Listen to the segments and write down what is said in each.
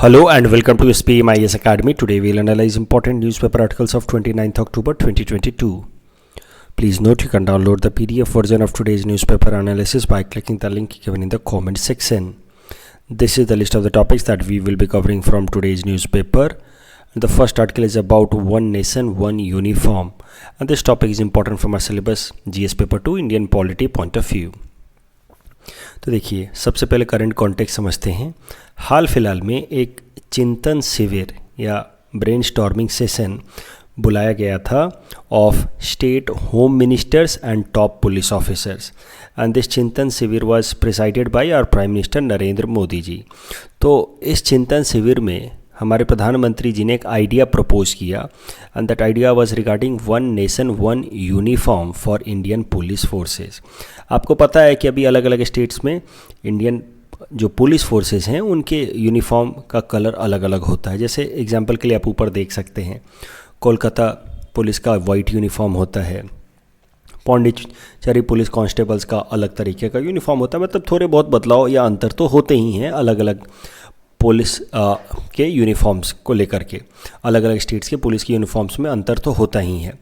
Hello and welcome to SPM IAS Academy. Today we'll analyze important newspaper articles of 29th October 2022. Please note you can download the PDF version of today's newspaper analysis by clicking the link given in the comment section. This is the list of the topics that we will be covering from today's newspaper. The first article is about One Nation, One Uniform. And this topic is important from our syllabus GS Paper 2 Indian Polity point of view. तो देखिए, सबसे पहले current context समझते हैं। हाल फिलहाल में एक चिंतन शिविर या ब्रेनस्टॉर्मिंग सेशन बुलाया गया था of state home ministers and top police officers and this चिंतन शिविर was presided by our prime minister Narendra Modi ji. तो इस चिंतन शिविर में हमारे प्रधानमंत्री जी ने एक आइडिया प्रपोज किया and that idea was regarding one nation one uniform for Indian police forces. आपको पता है कि अभी अलग अलग स्टेट्स में इंडियन जो पुलिस फोर्सेस हैं उनके यूनिफॉर्म का कलर अलग अलग होता है। जैसे एग्जांपल के लिए आप ऊपर देख सकते हैं, कोलकाता पुलिस का वाइट यूनिफॉर्म होता है, पौंडीचेरी पुलिस कांस्टेबल्स का अलग तरीके का यूनिफॉर्म होता है। मतलब थोड़े बहुत बदलाव या अंतर तो होते ही हैं अलग अलग पुलिस के यूनिफॉर्म्स को लेकर के। अलग अलग स्टेट्स के पुलिस के यूनिफॉर्म्स में अंतर तो होता ही है।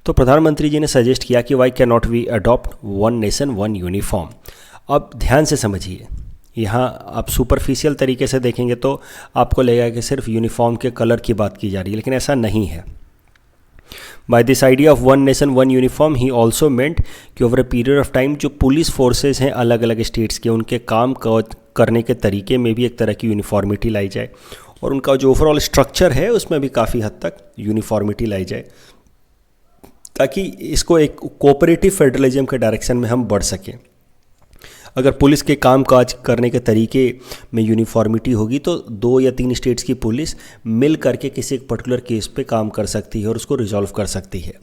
तो प्रधानमंत्री जी ने सजेस्ट किया कि why can not we adopt one nation one uniform. अब ध्यान से समझिए, यहाँ आप सुपरफिशियल तरीके से देखेंगे तो आपको लगेगा कि सिर्फ यूनिफॉर्म के कलर की बात की जा रही है, लेकिन ऐसा नहीं है। By this idea of one nation one uniform he also meant कि over a period of time जो पुलिस फोर्सेज हैं अलग अलग स्टेट्स के, उनके काम करने के तरीके में भी एक तरह की यूनिफॉर्मिटी लाई जाए और उनका जो ओवरऑल स्ट्रक्चर है उसमें भी काफ़ी हद तक यूनिफॉर्मिटी लाई जाए, ताकि इसको एक कोऑपरेटिव फेडरलिज्म के डायरेक्शन में हम बढ़ सकें। अगर पुलिस के काम काज करने के तरीके में यूनिफॉर्मिटी होगी तो 2 या 3 स्टेट्स की पुलिस मिल करके किसी एक पर्टिकुलर केस पे काम कर सकती है और उसको रिजॉल्व कर सकती है।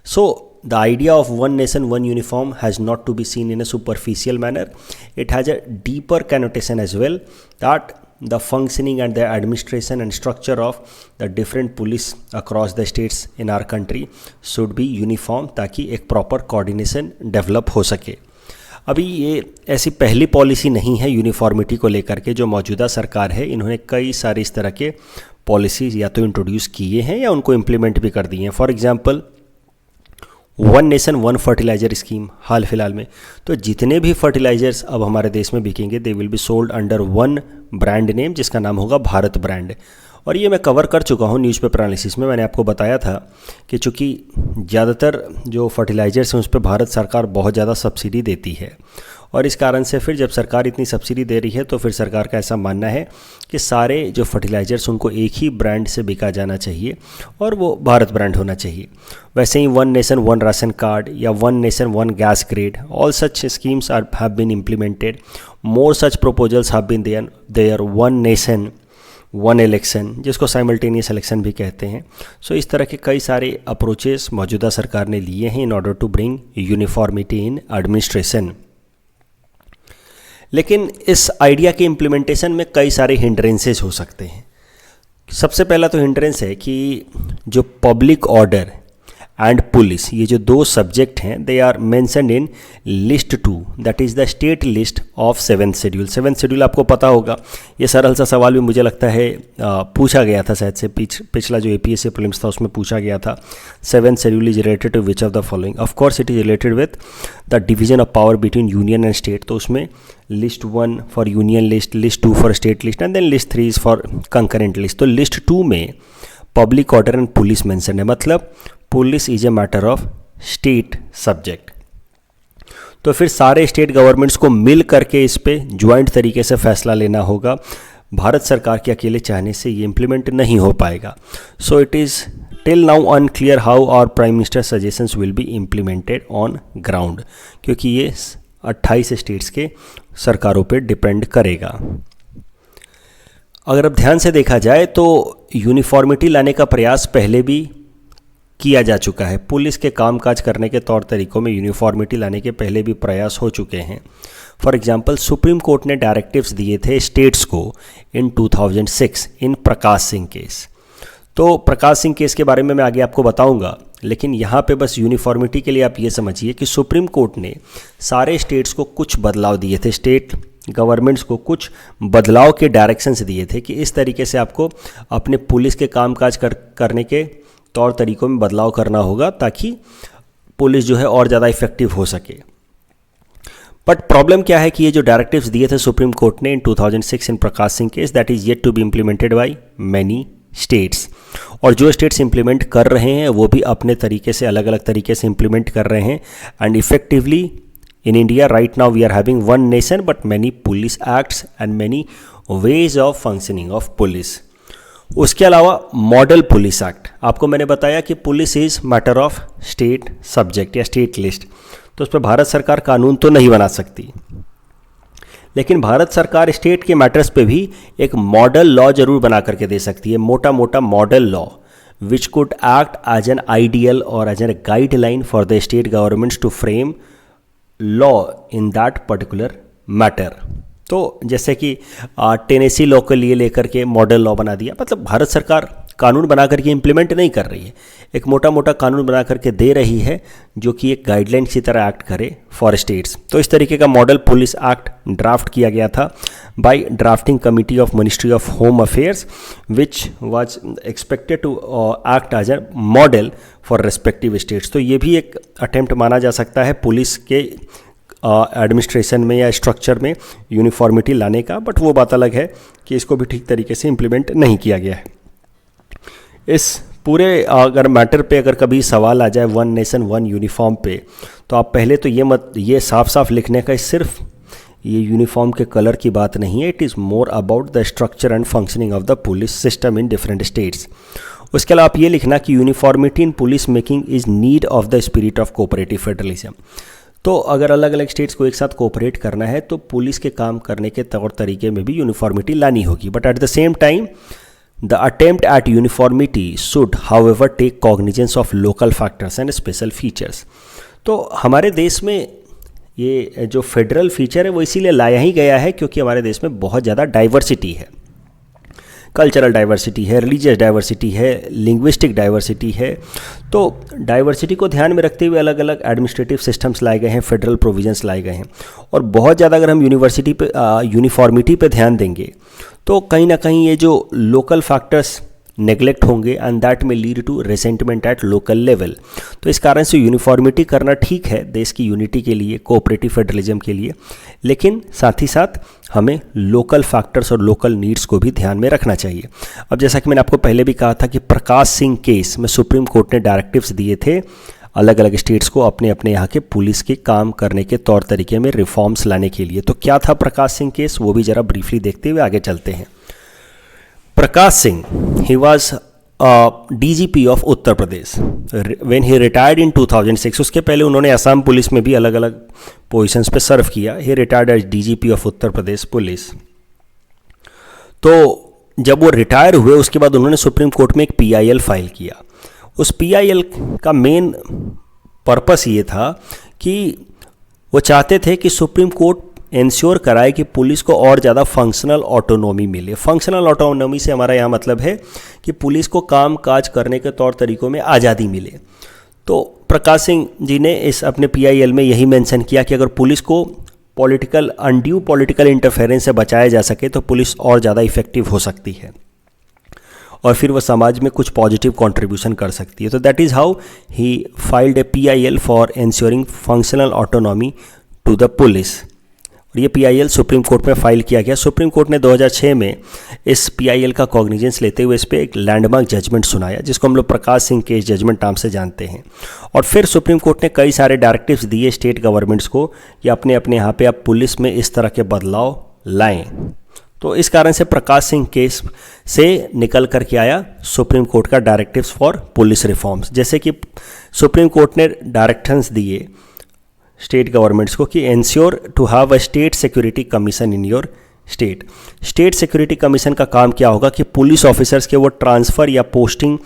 So the idea of one nation one uniform has not to be seen in a superficial manner, it has a deeper connotation as well that the functioning and the administration and structure of the different police across the states in our country should be uniform, ताकि एक proper coordination develop हो सके। अभी ये ऐसी पहली policy नहीं है यूनिफॉर्मिटी को लेकर के। जो मौजूदा सरकार है इन्होंने कई सारे इस तरह के पॉलिसीज़ या तो इंट्रोड्यूस किए हैं या उनको इम्प्लीमेंट भी कर दिए हैं। For example one nation one fertilizer scheme हाल फिलहाल में, तो जितने भी फर्टिलाइजर्स अब हमारे देश में बिकेंगे they will be sold under one brand name जिसका नाम होगा भारत ब्रांड। और ये मैं कवर कर चुका हूँ न्यूज़पेपर एनालिसिस में। मैंने आपको बताया था कि चूँकि ज़्यादातर जो फर्टिलाइजर्स हैं उस पर भारत सरकार बहुत ज़्यादा सब्सिडी देती है और इस कारण से फिर जब सरकार इतनी सब्सिडी दे रही है तो फिर सरकार का ऐसा मानना है कि सारे जो फर्टिलाइजर्स उनको एक ही ब्रांड से बिका जाना चाहिए और वो भारत ब्रांड होना चाहिए। वैसे ही one nation one ration card या one nation one gas grade, all such schemes have been implemented. More such proposals have been there. One nation one election, जिसको साइमल्टेनियस इलेक्शन भी कहते हैं। सो इस तरह के कई सारे अप्रोचेस मौजूदा सरकार ने लिए हैं in order to bring uniformity in administration. लेकिन इस आइडिया के इम्प्लीमेंटेशन में कई सारे हिंड्रेंसेस हो सकते हैं। सबसे पहला तो हिंड्रेंस है कि जो पब्लिक ऑर्डर एंड पुलिस, ये जो 2 सब्जेक्ट हैं, they are mentioned in list 2 that is the state list of 7th schedule. 7th schedule आपको पता होगा। ये सरल सा सवाल भी मुझे लगता है पूछा गया था शायद से, पिछला जो APSC प्रीलिम्स था उसमें पूछा गया था। 7th schedule is related to which of the following. Of course it is related with the division of power between union and state. तो उसमें list 1 for union list, list 2 for state list and then list 3 is for concurrent list. तो list 2 में public order and police mention है, मतलब police is a matter of state subject. तो फिर सारे state governments को मिल करके इस पे ज्वाइंट तरीके से फैसला लेना होगा। भारत सरकार के अकेले चाहने से ये इम्प्लीमेंट नहीं हो पाएगा। So it is till now unclear how our prime minister suggestions will be implemented on ground, क्योंकि ये 28 स्टेट्स के सरकारों पे डिपेंड करेगा। अगर अब ध्यान से देखा जाए तो यूनिफॉर्मिटी लाने का प्रयास पहले भी किया जा चुका है। पुलिस के कामकाज करने के तौर तरीकों में यूनिफॉर्मिटी लाने के पहले भी प्रयास हो चुके हैं। फॉर एग्जांपल सुप्रीम कोर्ट ने डायरेक्टिव्स दिए थे स्टेट्स को इन 2006 इन प्रकाश सिंह केस। तो प्रकाश सिंह केस के बारे में मैं आगे आपको बताऊंगा, लेकिन यहाँ पे बस यूनिफॉर्मिटी के लिए आप ये समझिए कि सुप्रीम कोर्ट ने सारे स्टेट्स को कुछ बदलाव दिए थे स्टेट गवर्नमेंट्स को कुछ बदलाव के डायरेक्शंस दिए थे कि इस तरीके से आपको अपने पुलिस के कामकाज करने के तौर तरीकों में बदलाव करना होगा ताकि पुलिस जो है और ज़्यादा इफेक्टिव हो सके। बट प्रॉब्लम क्या है कि ये जो डायरेक्टिव्स दिए थे सुप्रीम कोर्ट ने in 2006 in Prakash Singh case, that is yet to be implemented by many states. और जो स्टेट्स इंप्लीमेंट कर रहे हैं वो भी अपने तरीके से, अलग अलग तरीके से इंप्लीमेंट कर रहे हैं। And effectively in India right now we are having one nation but many police acts and many ways of functioning of police. उसके अलावा मॉडल पुलिस एक्ट, आपको मैंने बताया कि police is matter of state subject या state list, तो उस पर भारत सरकार कानून तो नहीं बना सकती, लेकिन भारत सरकार स्टेट के मैटर्स पे भी एक मॉडल लॉ जरूर बना करके दे सकती है, मोटा मोटा model law which could act as an ideal और as an guideline for the state governments to frame law in that particular matter. तो जैसे कि टेनेसी लॉ के लिए लेकर के मॉडल लॉ बना दिया, मतलब भारत सरकार कानून बना करके इम्प्लीमेंट नहीं कर रही है, एक मोटा मोटा कानून बना करके दे रही है जो कि एक गाइडलाइन की तरह एक्ट करे फॉर स्टेट्स। तो इस तरीके का मॉडल पुलिस एक्ट ड्राफ्ट किया गया था by drafting committee of ministry of home affairs which was expected to act as a model for respective states. तो ये भी एक अटेम्प्ट माना जा सकता है पुलिस के एडमिनिस्ट्रेशन में या स्ट्रक्चर में यूनिफॉर्मिटी लाने का, बट वो बात अलग है कि इसको भी ठीक तरीके से इम्प्लीमेंट नहीं किया गया है। इस पूरे अगर मैटर पे अगर कभी सवाल आ जाए वन नेशन वन यूनिफॉर्म पे, तो आप पहले तो ये साफ साफ लिखने का सिर्फ ये यूनिफॉर्म के कलर की बात नहीं है, it is more about the structure and functioning of the police system in different states. उसके अलावा आप ये लिखना कि uniformity in police making is need of the spirit of cooperative federalism. तो अगर अलग अलग स्टेट्स को एक साथ कोऑपरेट करना है तो पुलिस के काम करने के तौर तरीके में भी यूनिफॉर्मिटी लानी होगी, but at the same time The attempt at uniformity should, however, take cognizance of local factors and special features. तो हमारे देश में ये जो फेडरल फीचर है वो इसीलिए लाया ही गया है क्योंकि हमारे देश में बहुत ज़्यादा डाइवर्सिटी है, कल्चरल डाइवर्सिटी है, रिलीजियस डाइवर्सिटी है, लिंग्विस्टिक डाइवर्सिटी है। तो डाइवर्सिटी को ध्यान में रखते हुए अलग अलग एडमिनिस्ट्रेटिव सिस्टम्स लाए गए हैं, फेडरल प्रोविजंस लाए गए हैं। और बहुत ज़्यादा अगर हम यूनिफॉर्मिटी पे ध्यान देंगे तो कहीं ना कहीं ये जो लोकल फैक्टर्स नेगलेक्ट होंगे एंड दैट में lead to resentment at local level. तो इस कारण से यूनिफॉर्मिटी करना ठीक है देश की यूनिटी के लिए, कोऑपरेटिव फेडरलिज्म के लिए, लेकिन साथ ही साथ हमें लोकल फैक्टर्स और लोकल नीड्स को भी ध्यान में रखना चाहिए। अब जैसा कि मैंने आपको पहले भी कहा था कि प्रकाश सिंह केस में सुप्रीम कोर्ट ने डायरेक्टिव्स दिए थे अलग अलग स्टेट्स को अपने अपने यहाँ के पुलिस के काम करने के तौर तरीके में रिफॉर्म्स लाने के लिए। तो क्या था प्रकाश सिंह केस, वो भी ज़रा ब्रीफली देखते हुए आगे चलते हैं। Prakash Singh, he was DGP of Uttar Pradesh when he retired in 2006। उसके पहले उन्होंने असम पुलिस में भी अलग अलग पोजीशंस पे सर्व किया। He retired as DGP of Uttar Pradesh police. तो जब वो रिटायर हुए उसके बाद उन्होंने सुप्रीम कोर्ट में एक PIL फाइल किया। उस PIL का मेन पर्पस ये था कि वो चाहते थे कि सुप्रीम कोर्ट इंश्योर कराए कि पुलिस को और ज़्यादा फंक्शनल ऑटोनॉमी मिले। फंक्शनल ऑटोनॉमी से हमारा यहाँ मतलब है कि पुलिस को काम काज करने के तौर तरीक़ों में आज़ादी मिले। तो प्रकाश सिंह जी ने इस अपने PIL में यही मेंशन किया कि अगर पुलिस को अनड्यू पॉलिटिकल इंटरफेरेंस से बचाया जा सके तो पुलिस और ज़्यादा इफेक्टिव हो सकती है और फिर वह समाज में कुछ पॉजिटिव कंट्रीब्यूशन कर सकती है। तो that is how he filed a PIL for ensuring functional autonomy to the police. और ये PIL सुप्रीम कोर्ट में फाइल किया गया। सुप्रीम कोर्ट ने 2006 में इस PIL का कॉग्निजेंस लेते हुए इस पर एक लैंडमार्क जजमेंट सुनाया जिसको हम लोग प्रकाश सिंह केस जजमेंट नाम से जानते हैं। और फिर सुप्रीम कोर्ट ने कई सारे डायरेक्टिव्स दिए स्टेट गवर्नमेंट्स को कि अपने अपने यहाँ पे आप पुलिस में इस तरह के बदलाव लाएं। तो इस कारण से प्रकाश सिंह केस से निकल कर के आया सुप्रीम कोर्ट का डायरेक्टिव्स फॉर पुलिस रिफॉर्म्स। जैसे कि सुप्रीम कोर्ट ने डायरेक्शंस दिए स्टेट गवर्नमेंट्स को कि ensure to have a state security commission in your state. State security commission का काम क्या होगा कि पुलिस ऑफिसर्स के वो ट्रांसफ़र या पोस्टिंग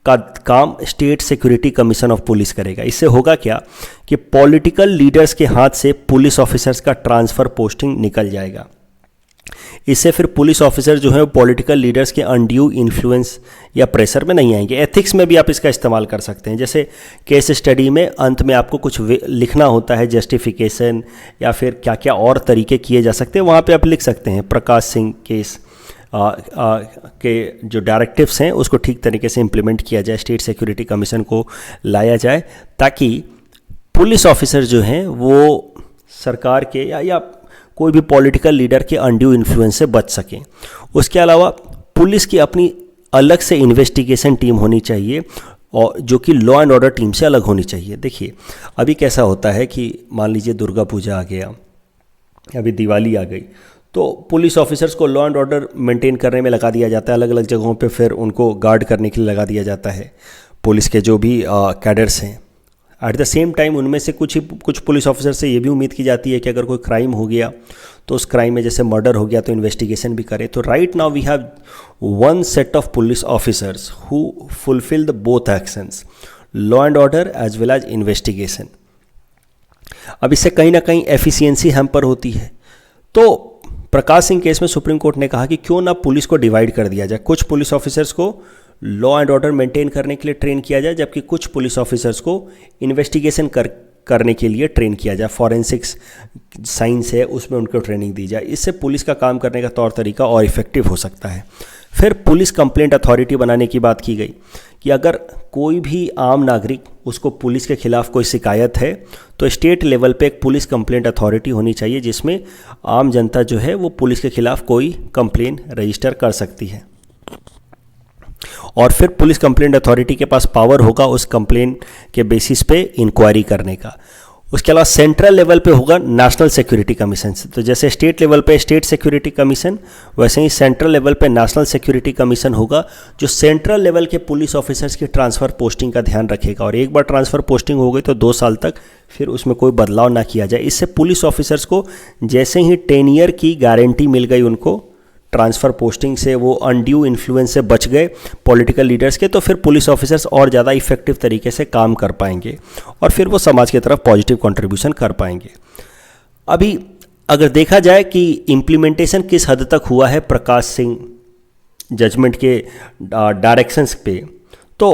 का काम state security commission of police करेगा। इससे होगा क्या कि पॉलिटिकल लीडर्स के हाथ से पुलिस ऑफिसर्स का ट्रांसफ़र पोस्टिंग निकल जाएगा। इससे फिर पुलिस ऑफिसर जो है पॉलिटिकल लीडर्स के अनड्यू इन्फ्लुएंस या प्रेशर में नहीं आएंगे। एथिक्स में भी आप इसका इस्तेमाल कर सकते हैं। जैसे केस स्टडी में अंत में आपको कुछ लिखना होता है, जस्टिफिकेशन या फिर क्या क्या और तरीके किए जा सकते हैं, वहाँ पे आप लिख सकते हैं प्रकाश सिंह केस के जो डायरेक्टिव्स हैं उसको ठीक तरीके से इम्प्लीमेंट किया जाए, स्टेट सिक्योरिटी कमीशन को लाया जाए, ताकि पुलिस ऑफिसर जो हैं वो सरकार के या कोई भी पॉलिटिकल लीडर के अनड्यू इन्फ्लुएंस से बच सकें। उसके अलावा पुलिस की अपनी अलग से इन्वेस्टिगेशन टीम होनी चाहिए, और जो कि लॉ एंड ऑर्डर टीम से अलग होनी चाहिए। देखिए अभी कैसा होता है कि मान लीजिए दुर्गा पूजा आ गया, अभी दिवाली आ गई, तो पुलिस ऑफिसर्स को लॉ एंड ऑर्डर मेंटेन करने में लगा दिया जाता है, अलग अलग जगहों पे फिर उनको गार्ड करने के लिए लगा दिया जाता है पुलिस के जो भी कैडर्स हैं। एट द सेम टाइम उनमें से कुछ पुलिस ऑफिसर से ये भी उम्मीद की जाती है कि अगर कोई क्राइम हो गया तो उस क्राइम में जैसे मर्डर हो गया तो इन्वेस्टिगेशन भी करें। तो right now we have one set of police officers who fulfil the both actions, law and order as well as investigation. अब इससे कहीं ना कहीं एफिशिएंसी हैम्पर होती है। तो प्रकाश सिंह केस में सुप्रीम कोर्ट ने कहा कि क्यों ना पुलिस को डिवाइड कर दिया जाए, कुछ पुलिस ऑफिसर्स को लॉ एंड ऑर्डर मेंटेन करने के लिए ट्रेन किया जाए, जबकि कुछ पुलिस ऑफिसर्स को इन्वेस्टिगेशन करने के लिए ट्रेन किया जाए, फॉरेंसिक्स साइंस है उसमें उनको ट्रेनिंग दी जाए। इससे पुलिस का काम करने का तौर तरीका और इफेक्टिव हो सकता है। फिर पुलिस कंप्लेंट अथॉरिटी बनाने की बात की गई कि अगर कोई भी आम नागरिक उसको पुलिस के खिलाफ कोई शिकायत है तो स्टेट लेवल पे एक पुलिस कंप्लेंट अथॉरिटी होनी चाहिए, जिसमें आम जनता जो है वो पुलिस के खिलाफ कोई कंप्लेन रजिस्टर कर सकती है। और फिर पुलिस कंप्लेंट अथॉरिटी के पास पावर होगा उस कंप्लेन के बेसिस पे इंक्वायरी करने का। उसके अलावा सेंट्रल लेवल पे होगा नेशनल सिक्योरिटी कमीशन। तो जैसे स्टेट लेवल पे स्टेट सिक्योरिटी कमीशन, वैसे ही सेंट्रल लेवल पे नेशनल सिक्योरिटी कमीशन होगा, जो सेंट्रल लेवल के पुलिस ऑफिसर्स की ट्रांसफ़र पोस्टिंग का ध्यान रखेगा। और एक बार ट्रांसफ़र पोस्टिंग हो गई तो 2 साल तक फिर उसमें कोई बदलाव ना किया जाए। इससे पुलिस ऑफिसर्स को जैसे ही 10 ईयर की गारंटी मिल गई उनको ट्रांसफ़र पोस्टिंग से, वो अनड्यू इन्फ्लुएंस से बच गए पॉलिटिकल लीडर्स के, तो फिर पुलिस ऑफिसर्स और ज़्यादा इफेक्टिव तरीके से काम कर पाएंगे और फिर वो समाज की तरफ पॉजिटिव कंट्रीब्यूशन कर पाएंगे। अभी अगर देखा जाए कि इम्प्लीमेंटेशन किस हद तक हुआ है प्रकाश सिंह जजमेंट के डायरेक्शंस पे, तो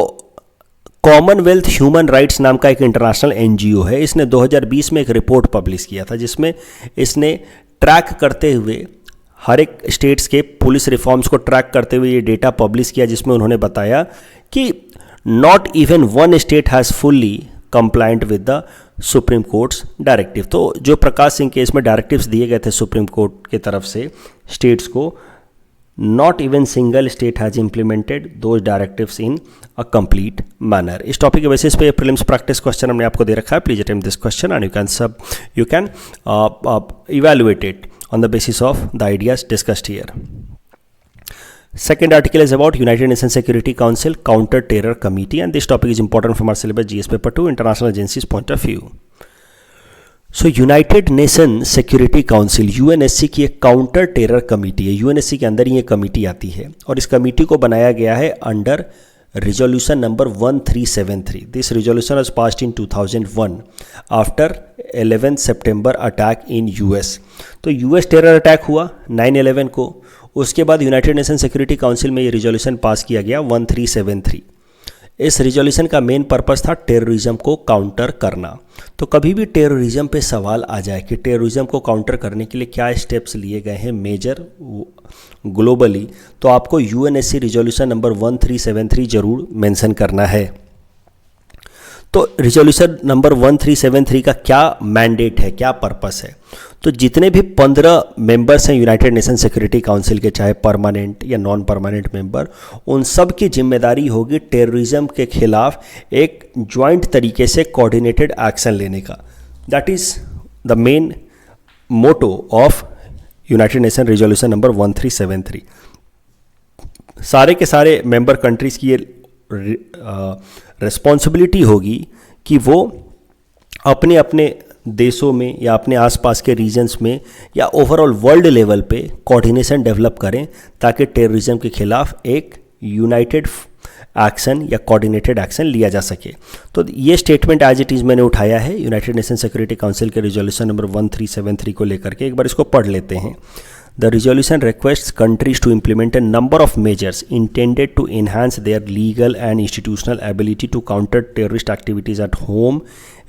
कॉमनवेल्थ ह्यूमन राइट्स नाम का एक इंटरनेशनल एनजीओ है, इसने 2020 में एक रिपोर्ट पब्लिश किया था, जिसमें इसने ट्रैक करते हुए हर एक स्टेट्स के पुलिस रिफॉर्म्स को ट्रैक करते हुए ये डेटा पब्लिश किया, जिसमें उन्होंने बताया कि not even one state has fully compliant with the Supreme Court's directive. तो जो प्रकाश सिंह केस में डायरेक्टिव्स दिए गए थे सुप्रीम कोर्ट की तरफ से स्टेट्स को, not even single state has implemented those directives in a complete manner. इस टॉपिक के बेसिस पे प्रीलिम्स प्रैक्टिस क्वेश्चन हमने आपको दे रखा है। Please attempt this question and you can evaluate it on the basis of the ideas discussed here. Second article is about United Nations Security Council Counter Terror Committee, and this topic is important from our syllabus GS paper 2 international agencies point of view. So United nation security council UNSC की एक counter terror committee है। UNSC के अंदर ही ये committee आती है और इस कमेटी को बनाया गया है under resolution number 1373. This resolution was passed in 2001 after 11 September attack in US. तो US टेरर अटैक हुआ 9/11 को, उसके बाद यूनाइटेड नेशन सिक्योरिटी काउंसिल में ये रिजोल्यूशन पास किया गया 1373। इस रिजोल्यूशन का मेन पर्पस था टेररिज्म को काउंटर करना। तो कभी भी टेररिज्म पे सवाल आ जाए कि टेररिज्म को काउंटर करने के लिए क्या स्टेप्स लिए गए हैं मेजर ग्लोबली, तो आपको यूएनएससी रिजोल्यूशन नंबर 1373 जरूर मेंशन करना है। तो रिजोल्यूशन नंबर 1373 का क्या मैंडेट है, क्या पर्पस है? तो जितने भी 15 मेंबर्स हैं यूनाइटेड नेशन सिक्योरिटी काउंसिल के, चाहे परमानेंट या नॉन परमानेंट मेंबर, उन सब की जिम्मेदारी होगी टेररिज्म के खिलाफ एक ज्वाइंट तरीके से कोऑर्डिनेटेड एक्शन लेने का। That is the main motto of United Nation resolution number 1373। सारे के सारे मेंबर कंट्रीज़ की ये रिस्पॉन्सिबिलिटी होगी कि वो अपने अपने देशों में या अपने आसपास के रीजन्स में या ओवरऑल वर्ल्ड लेवल पे कोऑर्डिनेशन डेवलप करें ताकि टेररिज्म के खिलाफ एक यूनाइटेड एक्शन या कोऑर्डिनेटेड एक्शन लिया जा सके। तो ये स्टेटमेंट एज इट इज़ मैंने उठाया है यूनाइटेड नेशन सिक्योरिटी काउंसिल के रिजोल्यूशन नंबर 1373 को लेकर के। एक बार इसको पढ़ लेते हैं। The resolution requests countries to implement a number of measures intended to enhance their legal and institutional ability to counter terrorist activities at home,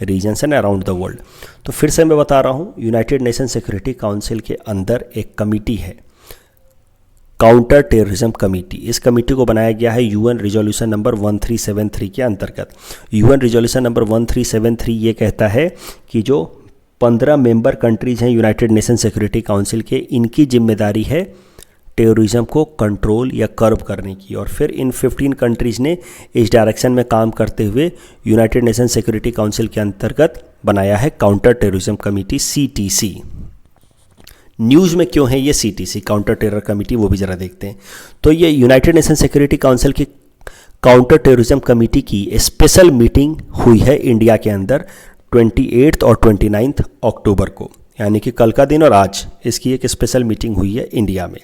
regions and around the world. तो फिर से मैं बता रहा हूँ, यूनाइटेड नेशन सिक्योरिटी काउंसिल के अंदर एक कमिटी है, काउंटर टेररिज्म कमेटी। इस कमेटी को बनाया गया है यूएन रिजोल्यूशन नंबर 1373 के अंतर्गत। यूएन रिजोल्यूशन नंबर 1373 ये कहता है कि जो 15 मेंबर कंट्रीज हैं यूनाइटेड नेशन सिक्योरिटी काउंसिल के, इनकी जिम्मेदारी है टेररिज्म को कंट्रोल या कर्ब करने की। और फिर इन 15 कंट्रीज़ ने इस डायरेक्शन में काम करते हुए यूनाइटेड नेशन सिक्योरिटी काउंसिल के अंतर्गत बनाया है counter terrorism committee, CTC। News में क्यों है ये CTC, काउंटर टेरर कमेटी, वो भी ज़रा देखते हैं। तो ये यूनाइटेड नेशन सिक्योरिटी काउंसिल की काउंटर टेररिज्म कमेटी की स्पेशल मीटिंग हुई है इंडिया के अंदर 28 और 29 अक्टूबर को, यानी कि कल का दिन और आज इसकी एक स्पेशल मीटिंग हुई है इंडिया में।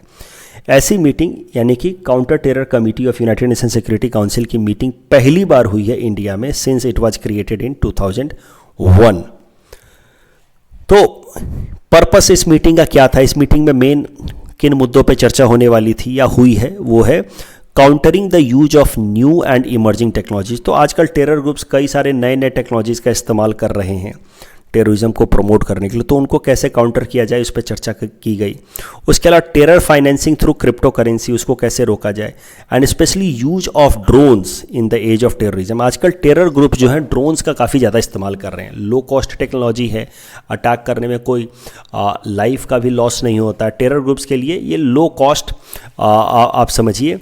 ऐसी मीटिंग यानी कि counter terror committee of United nation security council की मीटिंग पहली बार हुई है इंडिया में since it was created in 2001। तो पर्पस इस मीटिंग का क्या था? इस मीटिंग में मेन किन मुद्दों पे चर्चा होने वाली थी या हुई है, वो है countering the use of new and emerging technologies. तो आजकल टेरर ग्रुप्स कई सारे नए नए टेक्नोलॉजीज़ का इस्तेमाल कर रहे हैं टेररिज्म को प्रमोट करने के लिए, तो उनको कैसे काउंटर किया जाए उस पर चर्चा की गई। उसके अलावा terror financing through crypto currency, उसको कैसे रोका जाए, and specially use of drones in the age of terrorism. आजकल टेरर ग्रुप जो हैं ड्रोन्स का काफ़ी ज़्यादा इस्तेमाल कर रहे हैं। लो कॉस्ट टेक्नोलॉजी है, अटैक करने में कोई लाइफ का भी लॉस नहीं होता है। टेरर ग्रुप्स के लिए ये लो कॉस्ट आप समझिए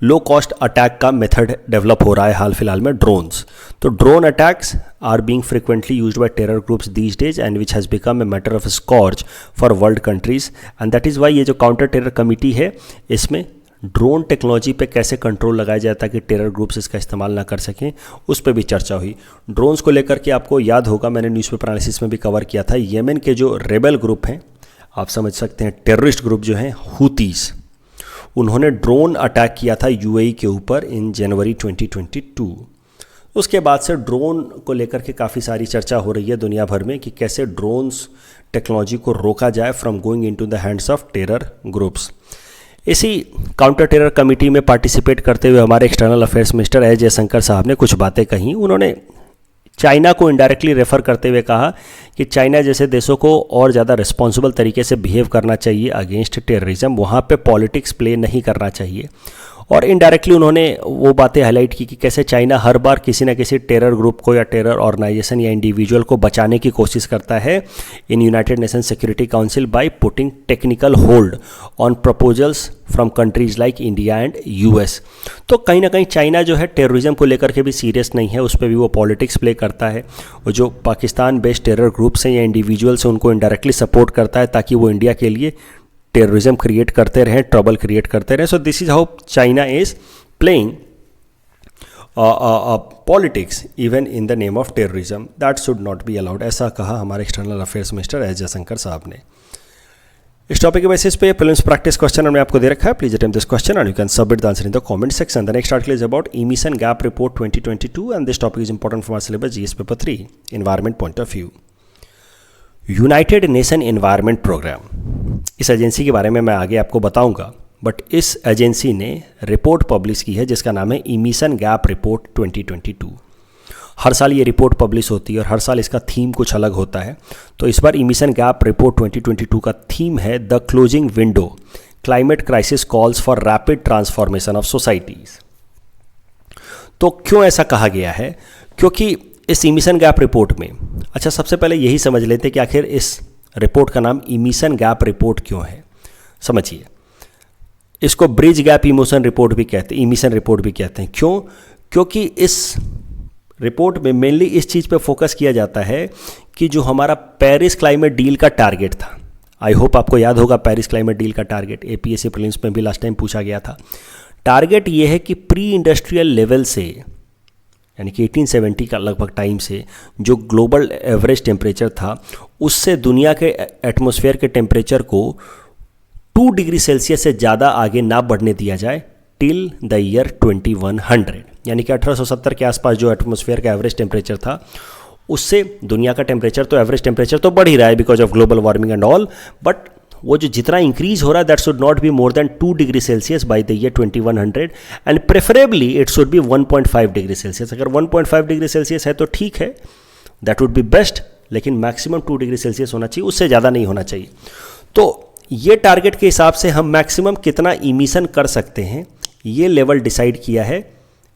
लो कॉस्ट अटैक का मेथड डेवलप हो रहा है हाल फिलहाल में, ड्रोन्स। तो drone attacks are being frequently used by terror groups these days and which has become a matter of scorch for world countries, and that is why ये जो काउंटर टेरर कमेटी है, इसमें ड्रोन टेक्नोलॉजी पे कैसे control लगाया जाए ताकि terror groups इसका इस्तेमाल ना कर सकें, उस पर भी चर्चा हुई। ड्रोन्स को लेकर के आपको याद होगा, मैंने न्यूज़पेपर एनालिसिस में भी कवर किया था, येमेन के जो रेबल ग्रुप हैं, आप समझ सकते हैं टेररिस्ट ग्रुप जो हैं हुतीज़, उन्होंने ड्रोन अटैक किया था यूएई के ऊपर इन जनवरी 2022। उसके बाद से ड्रोन को लेकर के काफ़ी सारी चर्चा हो रही है दुनिया भर में कि कैसे ड्रोन्स टेक्नोलॉजी को रोका जाए from going into the hands of terror groups. इसी काउंटर टेरर कमेटी में पार्टिसिपेट करते हुए हमारे external affairs minister S Jaishankar साहब ने कुछ बातें कही। उन्होंने चाइना को इनडायरेक्टली रेफ़र करते हुए कहा कि चाइना जैसे देशों को और ज़्यादा रिस्पॉन्सिबल तरीके से बिहेव करना चाहिए अगेंस्ट टेररिज्म, वहाँ पे पॉलिटिक्स प्ले नहीं करना चाहिए। और इनडायरेक्टली उन्होंने वो बातें हाईलाइट की कि कैसे चाइना हर बार किसी न किसी टेरर ग्रुप को या टेरर ऑर्गेनाइजेशन या इंडिविजुअल को बचाने की कोशिश करता है in United nation security council by putting technical hold on proposals from countries like India and US. तो कहीं ना कहीं चाइना जो है टेररिज्म को लेकर के भी सीरियस नहीं है, उस पर भी वो पॉलिटिक्स प्ले करता है। और जो पाकिस्तान बेस्ड टेरर ग्रुप्स हैं या इंडिविजुअल्स हैं उनको इनडायरेक्टली सपोर्ट करता है ताकि वो इंडिया के लिए टेररिज्म क्रिएट करते रहें, ट्रबल क्रिएट करते रहें। So this is how China is playing politics even in the name of terrorism, that should not be allowed, ऐसा कहा हमारे external affairs minister S Jaishankar साहब ने। इस टॉपिक के बेसिस पे प्रीलिम्स प्रैक्टिस क्वेश्चन हमने आपको दे रखा है। Please attempt this question and you can submit the answer in the comment section. The next article is about emission gap report 2022 and this topic is important for our syllabus GS paper 3 environment point of view. United Nation Environment Programme, इस agency के बारे में मैं आगे आपको बताऊंगा, but इस agency ने रिपोर्ट पब्लिश की है जिसका नाम है इमिशन गैप रिपोर्ट 2022। हर साल ये रिपोर्ट पब्लिश होती है और हर साल इसका थीम कुछ अलग होता है। तो इस बार इमिशन गैप रिपोर्ट 2022 का थीम है the closing window, climate crisis calls for rapid transformation of societies. तो क्यों ऐसा कहा गया है? क्योंकि इस इमिशन गैप रिपोर्ट में, अच्छा सबसे पहले यही समझ लेते हैं कि आखिर इस रिपोर्ट का नाम इमिशन गैप रिपोर्ट क्यों है। समझिए, इसको ब्रिज गैप इमोशन रिपोर्ट भी कहते हैं, इमिशन रिपोर्ट भी कहते हैं। क्यों? क्योंकि इस रिपोर्ट में मेनली इस चीज़ पे फोकस किया जाता है कि जो हमारा पेरिस क्लाइमेट डील का टारगेट था, आई होप आपको याद होगा पेरिस क्लाइमेट डील का टारगेट, एपीएससी प्रीलिम्स में भी लास्ट टाइम पूछा गया था। टारगेट ये है कि प्री इंडस्ट्रियल लेवल से, यानी कि 1870 का लगभग टाइम से जो ग्लोबल एवरेज टेम्परेचर था, उससे दुनिया के एटमॉस्फेयर के टेम्परेचर को 2 डिग्री सेल्सियस से ज़्यादा आगे ना बढ़ने दिया जाए टिल द ईयर 2100। यानी कि 1870 के आसपास जो एटमॉस्फेयर का एवरेज टेम्परेचर था, उससे दुनिया का टेम्परेचर तो एवरेज टेम्परेचर तो बढ़ ही रहा है because of global warming and all, but वो जो जितना इंक्रीज हो रहा है that should not be more than 2 degree Celsius by the year 2100 and preferably it should be 1.5 degree Celsius. अगर 1.5 डिग्री सेल्सियस है तो ठीक है, दैट वुड बी बेस्ट, लेकिन मैक्सिमम 2 डिग्री सेल्सियस होना चाहिए, उससे ज़्यादा नहीं होना चाहिए। तो ये टारगेट के हिसाब से हम मैक्सिमम कितना इमिशन कर सकते हैं, ये लेवल डिसाइड किया है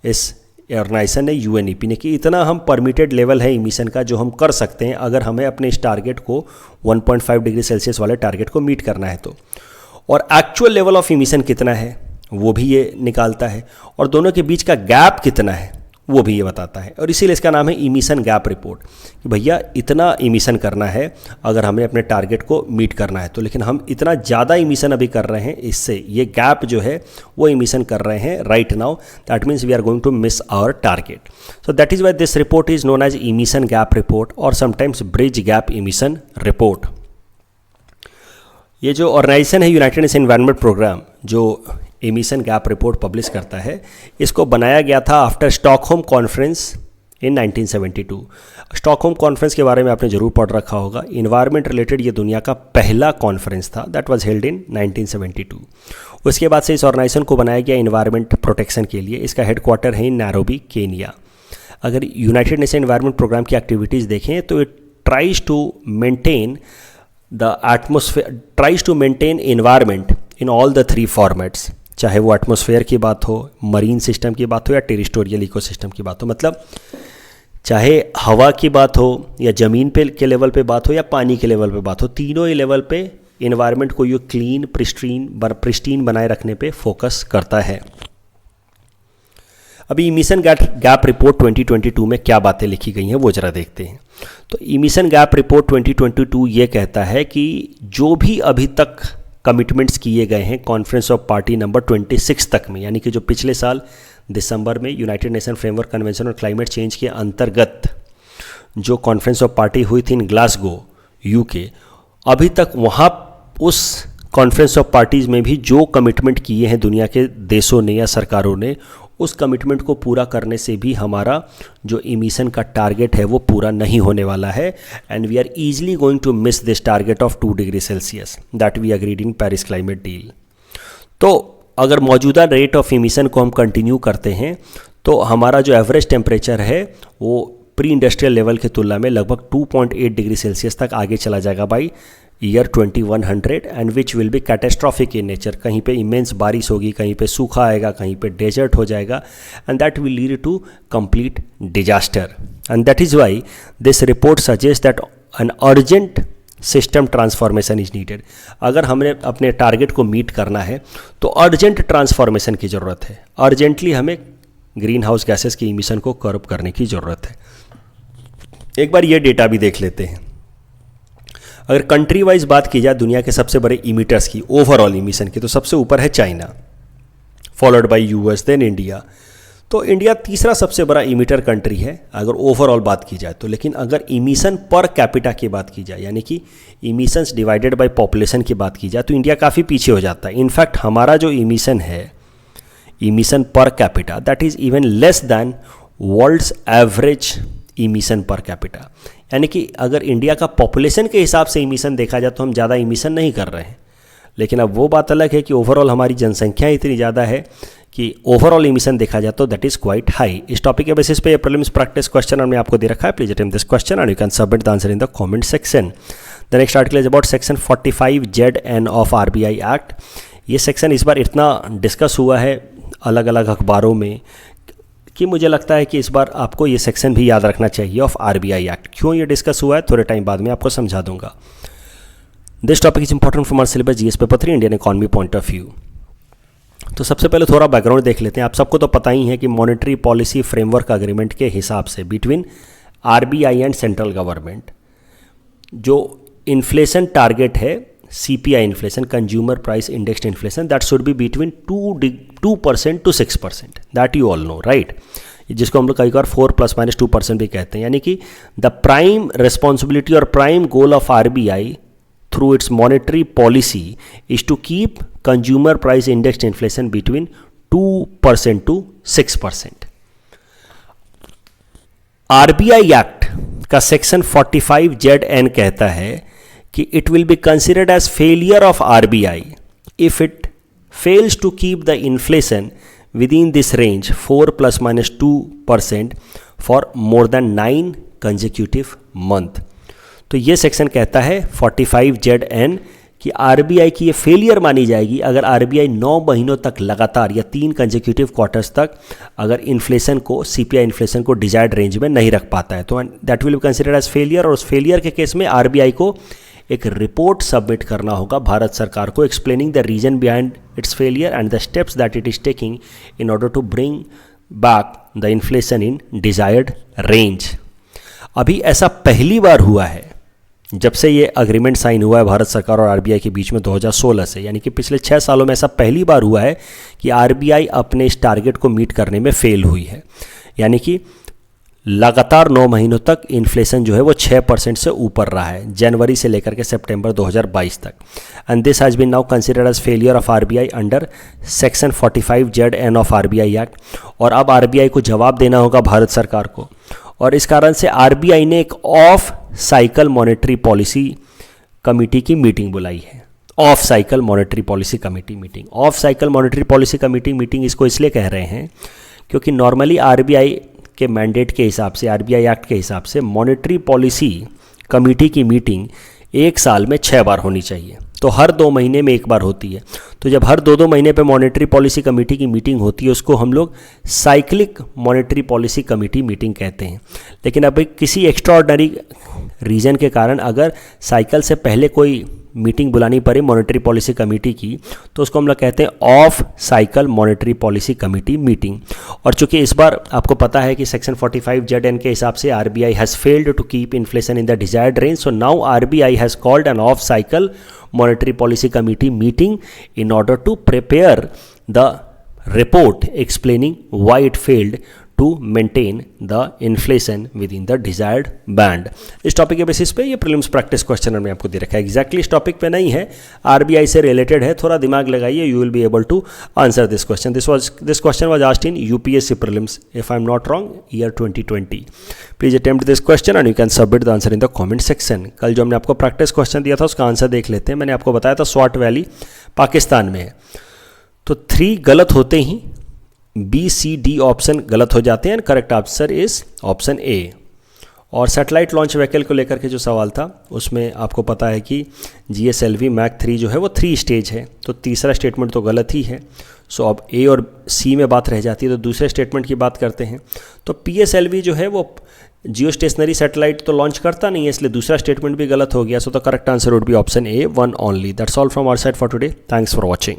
इस ऑर्गेनाइजेशन ने, यूएनईपी ने, कि इतना हम परमिटेड लेवल है इमिशन का जो हम कर सकते हैं अगर हमें अपने इस टारगेट को 1.5 डिग्री सेल्सियस वाले टारगेट को मीट करना है तो। और एक्चुअल लेवल ऑफ इमिशन कितना है वो भी ये निकालता है, और दोनों के बीच का गैप कितना है वो भी ये बताता है, और इसीलिए इसका नाम है इमिशन गैप रिपोर्ट, कि भैया इतना इमिशन करना है अगर हमें अपने टारगेट को मीट करना है तो, लेकिन हम इतना ज़्यादा इमिशन अभी कर रहे हैं, इससे ये गैप जो है वो इमिशन कर रहे हैं right now, that means we are going to miss our target. So that is why this report is known as emission gap report और sometimes bridge gap emission report. ये जो ऑर्गेनाइजेशन है यूनाइटेड नेशन एनवायरनमेंट प्रोग्राम, जो emission gap report publish करता है, इसको बनाया गया था after Stockholm conference in 1972। Stockholm conference के बारे में आपने जरूर पढ़ रखा होगा। इन्वायरमेंट रिलेटेड ये दुनिया का पहला कॉन्फ्रेंस था, दैट वाज हेल्ड इन 1972। उसके बाद से इस ऑर्गेनाइजेशन को बनाया गया इन्वायरमेंट प्रोटेक्शन के लिए। इसका हेडक्वार्टर है इन नैरोबी, केनिया। अगर यूनाइटेड नेशन एनवायरनमेंट प्रोग्राम की एक्टिविटीज़ देखें तो it tries to maintain the atmosphere, tries to maintain environment in all the 3 formats, चाहे वो एटमॉस्फेयर की बात हो, मरीन सिस्टम की बात हो या टेरिटोरियल इकोसिस्टम की बात हो, मतलब चाहे हवा की बात हो या ज़मीन पे के लेवल पे बात हो या पानी के लेवल पे बात हो, तीनों ही लेवल पे इन्वायरमेंट को ये क्लीन प्रिस्टीन बनाए रखने पे फोकस करता है। अभी इमिशन गैप रिपोर्ट 2022 में क्या बातें लिखी गई हैं वो जरा देखते हैं। तो इमिशन गैप रिपोर्ट 2022 ये कहता है कि जो भी अभी तक कमिटमेंट्स किए गए हैं कॉन्फ्रेंस ऑफ पार्टी नंबर 26 तक में, यानी कि जो पिछले साल दिसंबर में यूनाइटेड नेशन फ्रेमवर्क कन्वेंशन और क्लाइमेट चेंज के अंतर्गत जो कॉन्फ्रेंस ऑफ पार्टी हुई थी इन ग्लासगो यूके, अभी तक वहाँ उस कॉन्फ्रेंस ऑफ पार्टीज़ में भी जो कमिटमेंट किए हैं दुनिया के देशों ने या सरकारों ने, उस कमिटमेंट को पूरा करने से भी हमारा जो इमिशन का टारगेट है वो पूरा नहीं होने वाला है, and we are easily going to miss this target of 2 degree Celsius that we agreed in Paris climate deal. तो अगर मौजूदा रेट ऑफ इमिशन को हम कंटिन्यू करते हैं तो हमारा जो एवरेज टेम्परेचर है वो प्री इंडस्ट्रियल लेवल की तुलना में लगभग 2.8 डिग्री सेल्सियस तक आगे चला जाएगा by year 2100, and which will be catastrophic in nature. कहीं पे इमेंस बारिश होगी, कहीं पे सूखा आएगा, कहीं पे डेजर्ट हो जाएगा, and that will lead to complete disaster. And that is why this report suggest that an urgent system transformation is needed. अगर हमने अपने टारगेट को मीट करना है तो अर्जेंट ट्रांसफॉर्मेशन की ज़रूरत है, अर्जेंटली हमें ग्रीन हाउस गैसेस की इमिशन को कर्ब करने की ज़रूरत है। एक बार ये डेटा भी देख लेते हैं। अगर कंट्री वाइज बात की जाए दुनिया के सबसे बड़े इमिटर्स की, ओवरऑल इमिशन की, तो सबसे ऊपर है China, followed by US, then India. तो इंडिया तीसरा सबसे बड़ा इमिटर कंट्री है अगर ओवरऑल बात की जाए तो। लेकिन अगर इमिशन पर कैपिटा की बात की जाए, यानी कि इमिशंस डिवाइडेड बाय पॉपुलेशन की बात की जाए, तो इंडिया काफ़ी पीछे हो जाता है। इनफैक्ट हमारा जो इमिशन है, emission per capita, that is even less than world's average emission per capita. यानी कि अगर इंडिया का पॉपुलेशन के हिसाब से इमिशन देखा जाए तो हम ज़्यादा इमिशन नहीं कर रहे हैं, लेकिन अब वो बात अलग है कि ओवरऑल हमारी जनसंख्या इतनी ज़्यादा है कि ओवरऑल इमिशन देखा जाए तो दैट इज़ क्वाइट हाई। इस टॉपिक के बेसिस पे प्रीलिम्स प्रैक्टिस क्वेश्चन हमने आपको दे रखा है। Please attempt this question and you can submit the answer in the comment section. The next article is about section 45ZN of RBI act. ये section इस बार इतना डिस्कस हुआ है अलग अलग अखबारों में कि मुझे लगता है कि इस बार आपको ये सेक्शन भी याद रखना चाहिए ऑफ RBI एक्ट। क्यों ये डिस्कस हुआ है थोड़े टाइम बाद में आपको समझा दूंगा। This topic is important from our syllabus GS paper 3 Indian economy point of view. तो सबसे पहले थोड़ा बैकग्राउंड देख लेते हैं। आप सबको तो पता ही है कि मॉनेटरी पॉलिसी फ्रेमवर्क अग्रीमेंट के हिसाब से between RBI and central government जो इन्फ्लेशन टारगेट है CPI inflation, consumer price indexed inflation, that should be between 2% to 6%, that you all know right, जिसको हम लोग कई बार 4 ± 2% भी कहते हैं। यानी कि द प्राइम रिस्पॉन्सिबिलिटी और prime goal of RBI through its monetary policy is to keep consumer price indexed inflation between 2% to 6%। RBI act का सेक्शन 45ZN कहता है कि कि it will be considered as failure of RBI if it fails to keep the inflation within this range 4 ± 2% for more than 9 consecutive month. तो ये section कहता है 45ZN कि आरबीआई की ये फेलियर मानी जाएगी अगर आरबीआई 9 महीनों तक लगातार या 3 कंजिक्यूटिव क्वार्टर्स तक अगर इन्फ्लेशन को सीपीआई इन्फ्लेशन को डिजायर्ड रेंज में नहीं रख पाता है, तो that will be considered as failure. और उस फेलियर के केस में आरबीआई को एक रिपोर्ट सबमिट करना होगा भारत सरकार को explaining the reason behind its failure and the steps that it is taking in order to bring back the inflation in desired range. अभी ऐसा पहली बार हुआ है जब से ये अग्रीमेंट साइन हुआ है भारत सरकार और आरबीआई के बीच में 2016 से, यानी कि पिछले 6 सालों में ऐसा पहली बार हुआ है कि आरबीआई अपने इस टारगेट को मीट करने में फेल हुई है, यानी कि लगातार 9 महीनों तक इन्फ्लेशन जो है वो 6% से ऊपर रहा है जनवरी से लेकर के सितंबर 2022 तक। And this has been now considered as failure of RBI under section 45ZN of RBI act. और अब आरबीआई को जवाब देना होगा भारत सरकार को, और इस कारण से आरबीआई ने एक of cycle monetary policy committee की मीटिंग बुलाई है। Of cycle monetary policy committee meeting, of cycle monetary policy committee meeting इसको इसलिए कह रहे हैं क्योंकि नॉर्मली आरबीआई के मैंडेट के हिसाब से, आरबीआई एक्ट के हिसाब से मॉनेटरी पॉलिसी कमेटी की मीटिंग 1 साल में 6 बार होनी चाहिए, तो हर 2 महीने में 1 बार होती है। तो जब हर 2-2 महीने पे मॉनेटरी पॉलिसी कमेटी की मीटिंग होती है उसको हम लोग cyclic monetary policy committee meeting कहते हैं। लेकिन अब किसी एक्स्ट्राऑर्डिनरी रीज़न के कारण अगर साइकिल से पहले कोई मीटिंग बुलानी पड़े मॉनेटरी पॉलिसी कमेटी की, तो उसको हम लोग कहते हैं of cycle monetary policy committee meeting. और चूंकि इस बार आपको पता है कि सेक्शन 45ZN के हिसाब से RBI has failed to keep inflation in the desired range, so now RBI has called an off cycle monetary policy committee meeting in order to prepare the report explaining why it failed to maintain the inflation within the desired band। इस topic के basis पे ये prelims practice question में आपको दे रखा है, exactly इस टॉपिक पे नहीं है, आरबीआई से रिलेटेड है, थोड़ा दिमाग लगाइए, you will be able to answer this question. This question was asked in UPSC prelims if I am not wrong year 2020। Please attempt this question and you can submit the answer in the comment section. कल जो हमने आपको practice question दिया था उसका answer देख लेते हैं। मैंने आपको बताया था स्वाट वैली पाकिस्तान में है, तो 3 गलत होते ही BCD ऑप्शन गलत हो जाते हैं। Correct answer is option A। और सैटेलाइट लॉन्च व्हीकल को लेकर के जो सवाल था उसमें आपको पता है कि GSLV मैक 3 जो है वो 3 स्टेज है, तो तीसरा स्टेटमेंट तो गलत ही है। सो अब A और C में बात रह जाती है, तो दूसरे स्टेटमेंट की बात करते हैं। तो PSLV जो है वो जियो स्टेशनरी सैटेलाइट तो लॉन्च करता नहीं है, इसलिए दूसरा स्टेटमेंट भी गलत हो गया। So the correct answer would be option A, 1 only. That's all from our side for today. Thanks for watching.